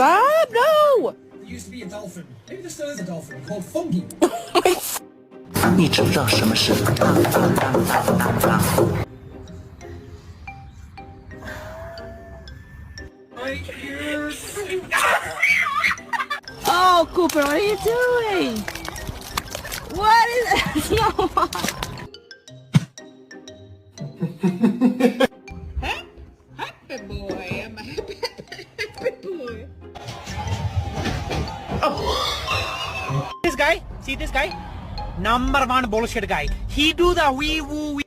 Stop! No! There used to be a dolphin. Maybe there still is a dolphin called Fungi. 你知不知道什么是当当当当当当？ Oh, Cooper, what are you doing? What is no. Happy boy, I'm a happy boy. Oh. This guy, see this guy? Number one bullshit guy. He do the wee woo wee.